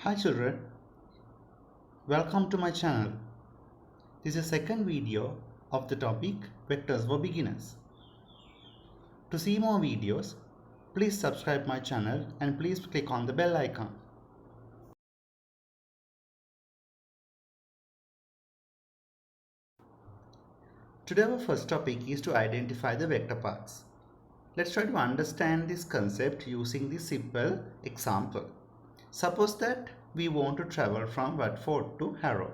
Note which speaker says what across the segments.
Speaker 1: Hi children, welcome to my channel. This is the second video of the topic Vectors for Beginners. To see more videos, please subscribe my channel and please click on the bell icon. Today our first topic is to identify the vector paths. Let's try to understand this concept using this simple example. Suppose that we want to travel from Watford to Harrow.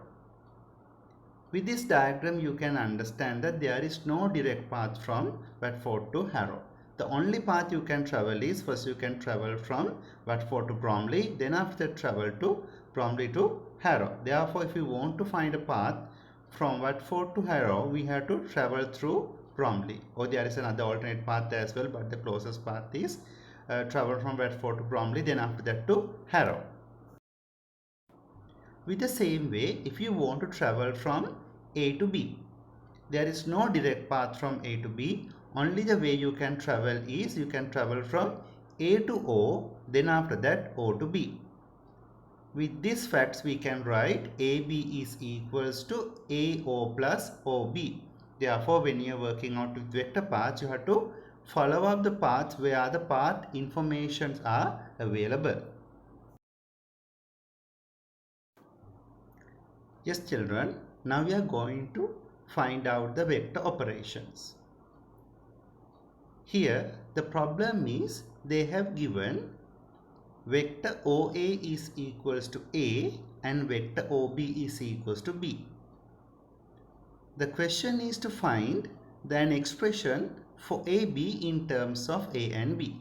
Speaker 1: With this diagram, you can understand that there is no direct path from Watford to Harrow. The only path you can travel is first you can travel from Watford to Bromley, then after that travel to Bromley to Harrow. Therefore, if you want to find a path from Watford to Harrow, we have to travel through Bromley. Or there is another alternate path as well, but the closest path is travel from Watford to Bromley, then after that to Harrow. With the same way, if you want to travel from A to B, there is no direct path from A to B. Only the way you can travel is you can travel from A to O, then after that O to B. With these facts, we can write AB is equals to AO plus OB. Therefore, when you are working out with vector paths, you have to follow up the paths where the path informations are available. Yes children, now we are going to find out the vector operations. Here the problem is they have given vector OA is equals to A and vector OB is equals to B. The question is to find an expression for AB in terms of A and B.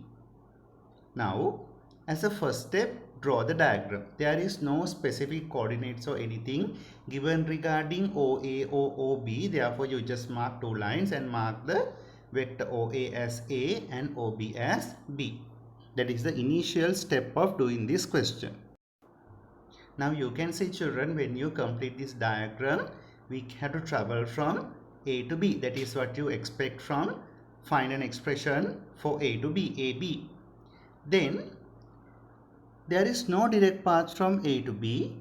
Speaker 1: Now, as a first step, draw the diagram. There is no specific coordinates or anything given regarding OA or OB. Therefore, you just mark two lines and mark the vector OA as A and OB as B. That is the initial step of doing this question. Now, you can see children, when you complete this diagram, we have to travel from A to B. That is what you expect from find an expression for A to B, AB. Then there is no direct path from A to B.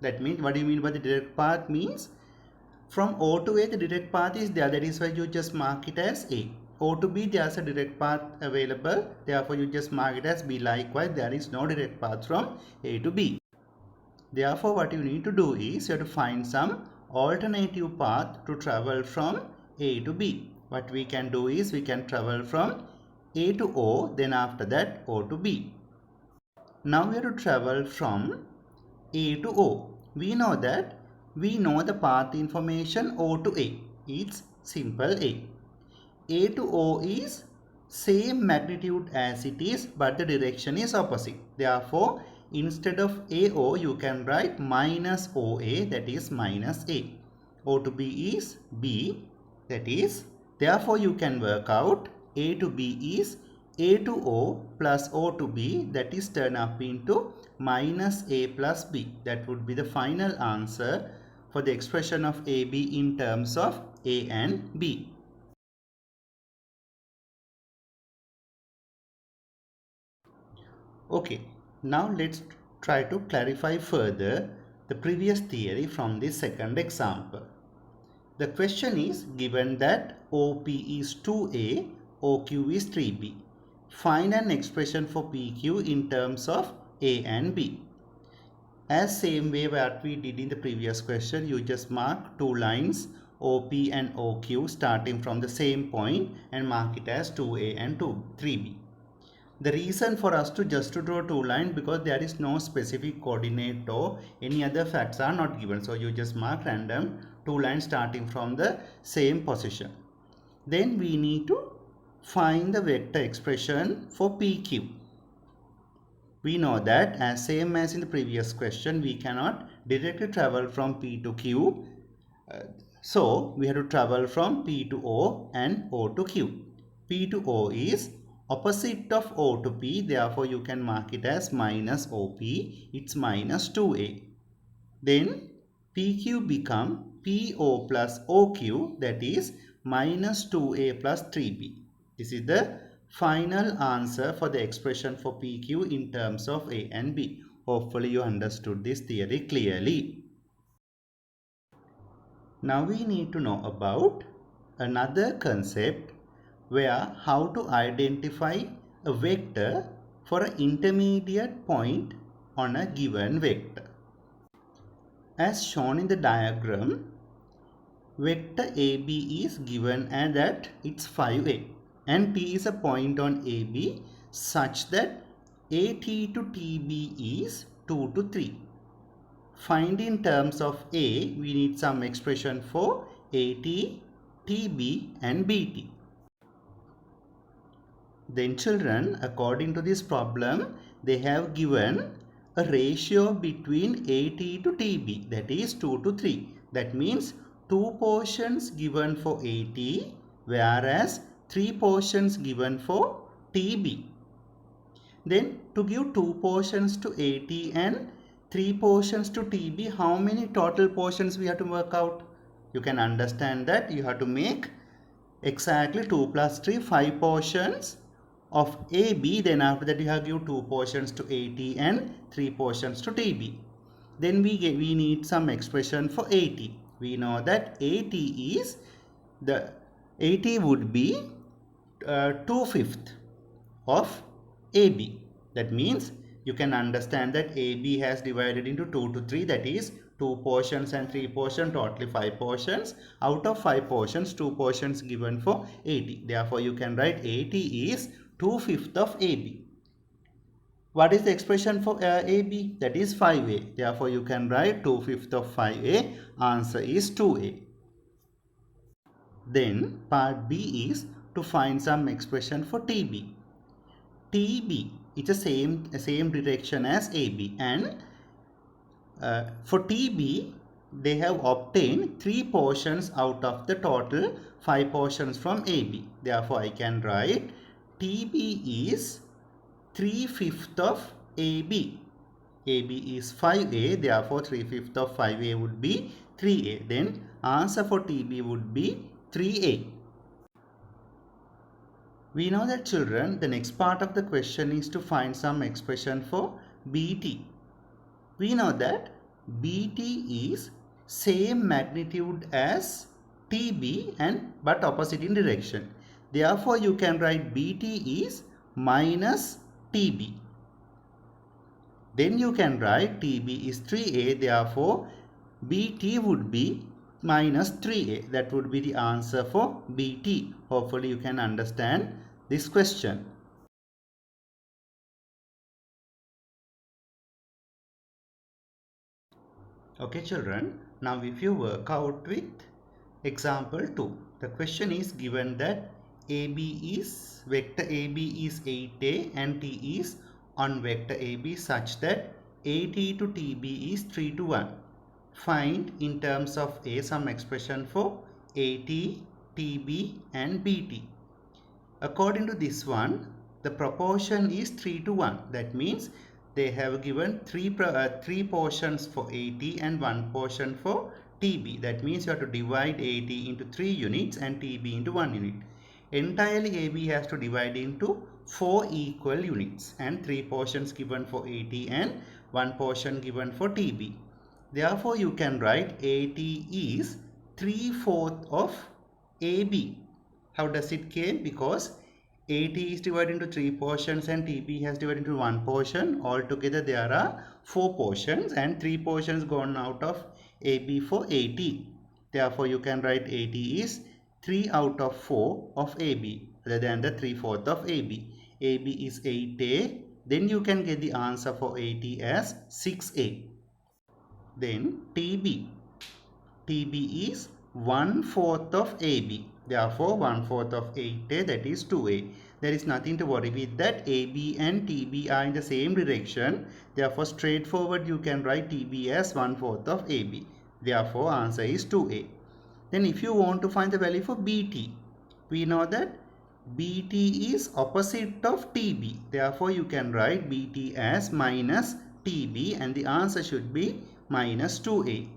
Speaker 1: That means, what do you mean by the direct path? Means from O to A the direct path is there. That is why you just mark it as A. O to B there is a direct path available. Therefore you just mark it as B. Likewise, there is no direct path from A to B. Therefore what you need to do is you have to find some alternative path to travel from A to B. What we can do is we can travel from A to O, then after that O to B. Now we have to travel from A to O. We know the path information O to A. It's simple A. A to O is same magnitude as it is, but the direction is opposite. Therefore, instead of AO, you can write minus OA, that is minus A. O to B is B, that is, therefore you can work out A to B is A to O plus O to B, that is turn up into minus A plus B. That would be the final answer for the expression of AB in terms of A and B. Okay, now let's try to clarify further the previous theory from the second example. The question is given that OP is 2A, OQ is 3B. Find an expression for PQ in terms of A and B. As same way what we did in the previous question, you just mark two lines OP and OQ starting from the same point and mark it as 2A and 3B. The reason for us to draw two lines because there is no specific coordinate or any other facts are not given. So you just mark random two lines starting from the same position. Then we need to find the vector expression for PQ. We know that as same as in the previous question, we cannot directly travel from P to Q. So we have to travel from P to O and O to Q. P to O is opposite of O to P, therefore you can mark it as minus OP, it's minus 2A. Then PQ become PO plus OQ, that is minus 2A plus 3B. This is the final answer for the expression for PQ in terms of A and B. Hopefully you understood this theory clearly. Now we need to know about another concept where how to identify a vector for an intermediate point on a given vector. As shown in the diagram, vector AB is given and that it's 5a and P is a point on AB such that AT to TB is 2 to 3. Find in terms of A, we need some expression for AT, TB and BT. Then children, according to this problem, they have given a ratio between AT to TB, that is 2 to 3. That means 2 portions given for AT whereas 3 portions given for TB. Then to give 2 portions to AT and 3 portions to TB, how many total portions we have to work out? You can understand that you have to make exactly 2 plus 3, 5 portions of AB. Then after that you have to give 2 portions to AT and 3 portions to TB. Then we need some expression for AT. We know that AT would be 2/5 of AB. That means you can understand that AB has divided into 2 to 3, that is 2 portions and 3 portions, totally 5 portions. Out of 5 portions, 2 portions given for AT. Therefore, you can write AT is 2/5 of AB. What is the expression for AB? That is 5A. Therefore, you can write 2/5 of 5A. Answer is 2A. Then part B is to find some expression for TB. TB is the same direction as AB and for TB they have obtained 3 portions out of the total 5 portions from AB. Therefore, I can write TB is 3/5 of AB. AB is 5A, therefore 3/5 of 5A would be 3A. Then answer for TB would be 3A. We know that children, the next part of the question is to find some expression for BT. We know that BT is same magnitude as TB and but opposite in direction. Therefore, you can write BT is minus TB. Then you can write TB is 3A, therefore BT would be minus 3A. That would be the answer for BT. Hopefully you can understand this question. Okay children, now if you work out with example 2, the question is given that vector AB is 8A and T is on vector AB such that AT to TB is 3 to 1. Find in terms of A some expression for AT, TB and BT. According to this one, the proportion is 3 to 1. That means they have given three portions for AT and 1 portion for TB. That means you have to divide AT into 3 units and TB into 1 unit. Entirely AB has to divide into 4 equal units and 3 portions given for AT and 1 portion given for TB. Therefore, you can write AT is 3/4 of AB. How does it came? Because AT is divided into 3 portions and TB has divided into 1 portion. Altogether there are 4 portions and 3 portions gone out of AB for AT. Therefore you can write AT is 3 out of 4 of AB rather than the 3/4 of AB. AB is 8A. Then you can get the answer for AT as 6A. Then TB. TB is 1/4 of AB. Therefore, 1/4 of 8A, that is 2A. There is nothing to worry with that. AB and TB are in the same direction. Therefore, straightforward you can write TB as 1/4 of AB. Therefore, answer is 2A. Then if you want to find the value for BT, we know that BT is opposite of TB. Therefore, you can write BT as minus TB and the answer should be minus 2A.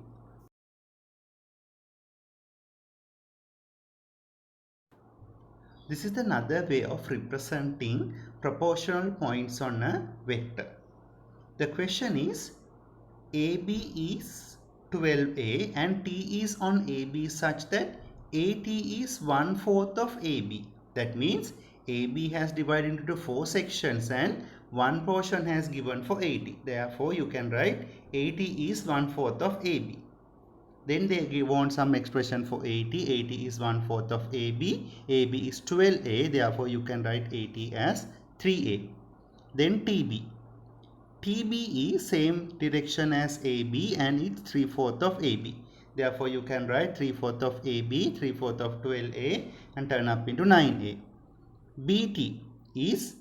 Speaker 1: This is another way of representing proportional points on a vector. The question is AB is 12A and T is on AB such that AT is 1/4 of AB. That means AB has divided into 4 sections and one portion has given for 80. Therefore, you can write 80 is 1/4 of AB. Then they want some expression for 80. 80 is 1/4 of AB. AB is 12A. Therefore, you can write 80 as 3A. Then TB. TB is same direction as AB and it's 3/4 of AB. Therefore, you can write 3/4 of AB, 3/4 of 12A and turn up into 9A. BT is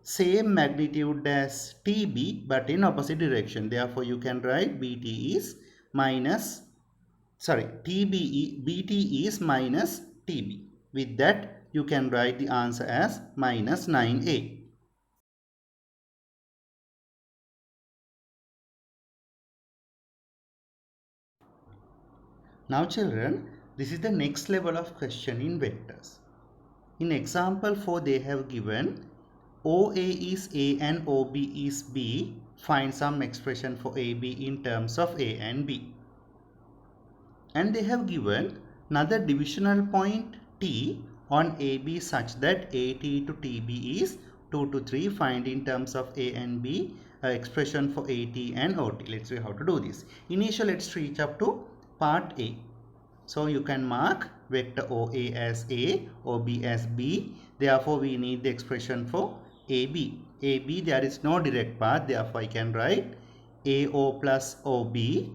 Speaker 1: same magnitude as TB but in opposite direction. Therefore, you can write BT is BT is minus TB. With that, you can write the answer as minus 9A. Now children, this is the next level of question in vectors. In example 4, they have given OA is A and OB is B. Find some expression for AB in terms of A and B. And they have given another divisional point T on AB such that AT to TB is 2 to 3. Find in terms of A and B expression for AT and OT. Let's see how to do this. Initially, let's reach up to part A. So you can mark vector OA as A, OB as B. Therefore, we need the expression for AB. AB, there is no direct path. Therefore, I can write AO plus OB.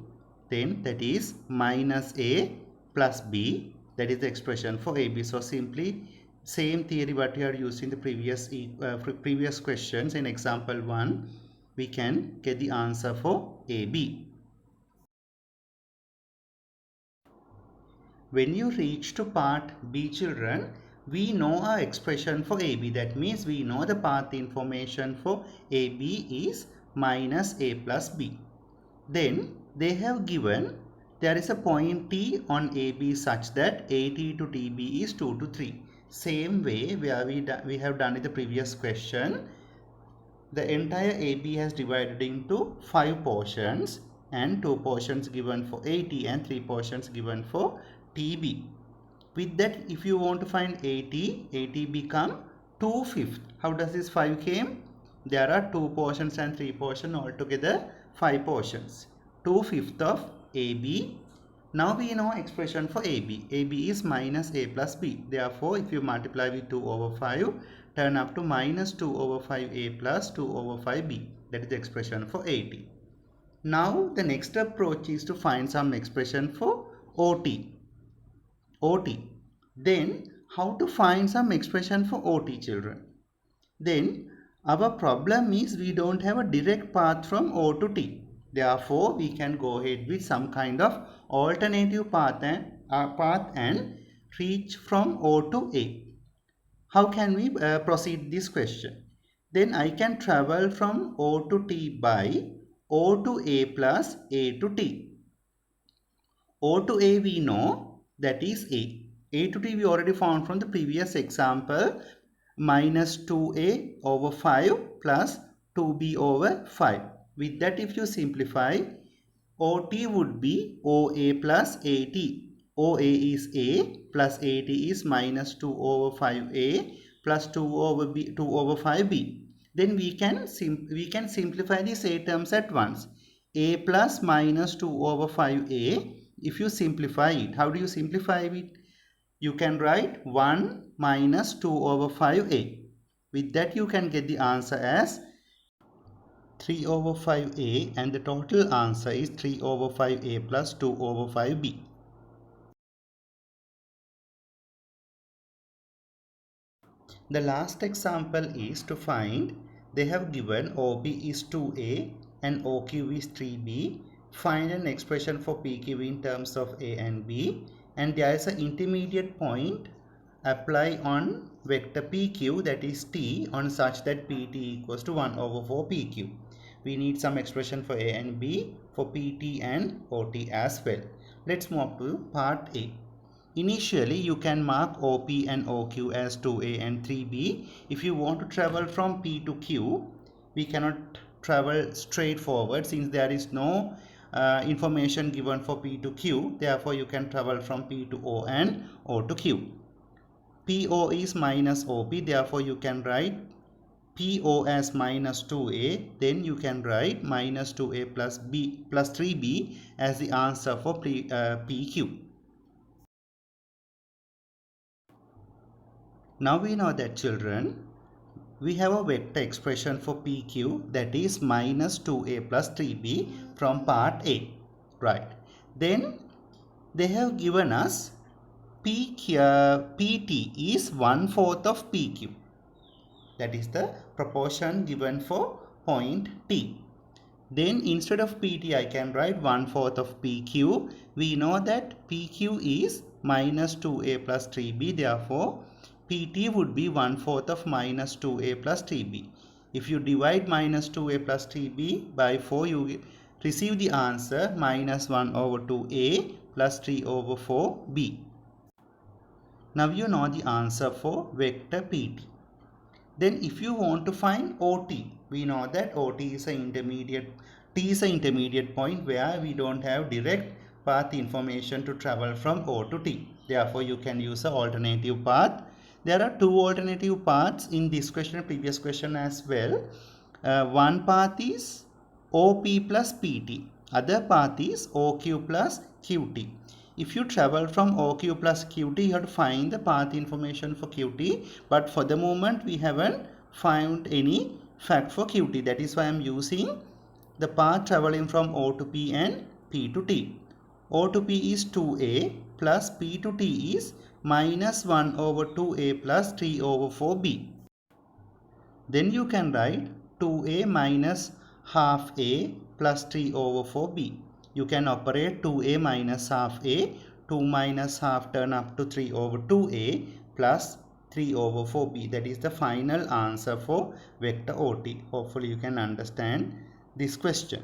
Speaker 1: Then that is minus A plus B. That is the expression for AB. So simply same theory what we are using the previous questions in example 1. We can get the answer for AB. When you reach to part B children, we know our expression for AB. That means we know the path information for AB is minus A plus B. Then they have given there is a point T on AB such that AT to TB is 2 to 3. Same way where we have done in the previous question. The entire AB has divided into 5 portions and 2 portions given for AT and 3 portions given for TB. With that, if you want to find AT become 2/5. How does this 5 came? There are 2 portions and 3 portions, altogether 5 portions. 2/5 of AB. Now we know expression for AB. AB is minus A plus B. Therefore, if you multiply with 2 over 5, turn up to minus 2 over 5A plus 2 over 5B. That is the expression for AT. Now the next approach is to find some expression for OT. Then how to find some expression for OT children? Then our problem is we don't have a direct path from O to T. Therefore, we can go ahead with some kind of alternative path and reach from O to A. How can we proceed this question? Then I can travel from O to T by O to A plus A to T. O to A we know that is A. A to T we already found from the previous example, minus 2A over 5 plus 2B over 5. With that, if you simplify, OT would be OA plus AT. OA is A plus AT is minus 2 over 5A plus 2 over 5B. Then we can simplify these A terms at once. A plus minus 2 over 5A. If you simplify it, how do you simplify it? You can write 1 minus 2 over 5A. With that, you can get the answer as 3 over 5A, and the total answer is 3 over 5A plus 2 over 5B. The last example is to find, they have given OB is 2A and OQ is 3B. Find an expression for PQ in terms of A and B, and there is an intermediate point. Apply on vector PQ, that is T, on such that PT equals to 1 over 4 PQ. We need some expression for A and B, for PT and OT as well. Let's move to part A. Initially, you can mark OP and OQ as 2A and 3B. If you want to travel from P to Q, we cannot travel straight forward since there is no information given for P to Q. Therefore, you can travel from P to O and O to Q. PO is minus OP. Therefore, you can write PO as minus 2A. Then you can write minus 2A plus B plus 3B as the answer for PQ. Now we know that, children, we have a vector expression for PQ, that is minus 2A plus 3B from part A. Right. Then they have given us PT is 1/4 of PQ. That is the proportion given for point T. Then instead of PT, I can write 1/4 of PQ. We know that PQ is minus 2A plus 3B. Therefore, PT would be 1/4 of minus 2A plus 3B. If you divide minus 2A plus 3B by 4, you receive the answer minus 1 over 2A plus 3 over 4B. Now you know the answer for vector PT. Then if you want to find OT, we know that OT is an intermediate, T is an intermediate point where we don't have direct path information to travel from O to T. Therefore, you can use an alternative path. There are two alternative paths in this question, previous question as well. One path is OP plus PT. Other path is OQ plus QT. If you travel from OQ plus QT, you have to find the path information for QT. But for the moment, we haven't found any fact for QT. That is why I am using the path traveling from O to P and P to T. O to P is 2A plus P to T is minus 1 over 2A plus 3 over 4B. Then you can write 2A minus half A plus 3 over 4B. You can operate 2A minus half A, 2 minus half turn up to 3 over 2A plus 3 over 4B. That is the final answer for vector OT. Hopefully you can understand this question.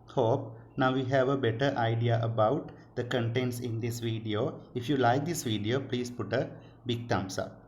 Speaker 1: Hope now we have a better idea about the contents in this video. If you like this video, please put a big thumbs up.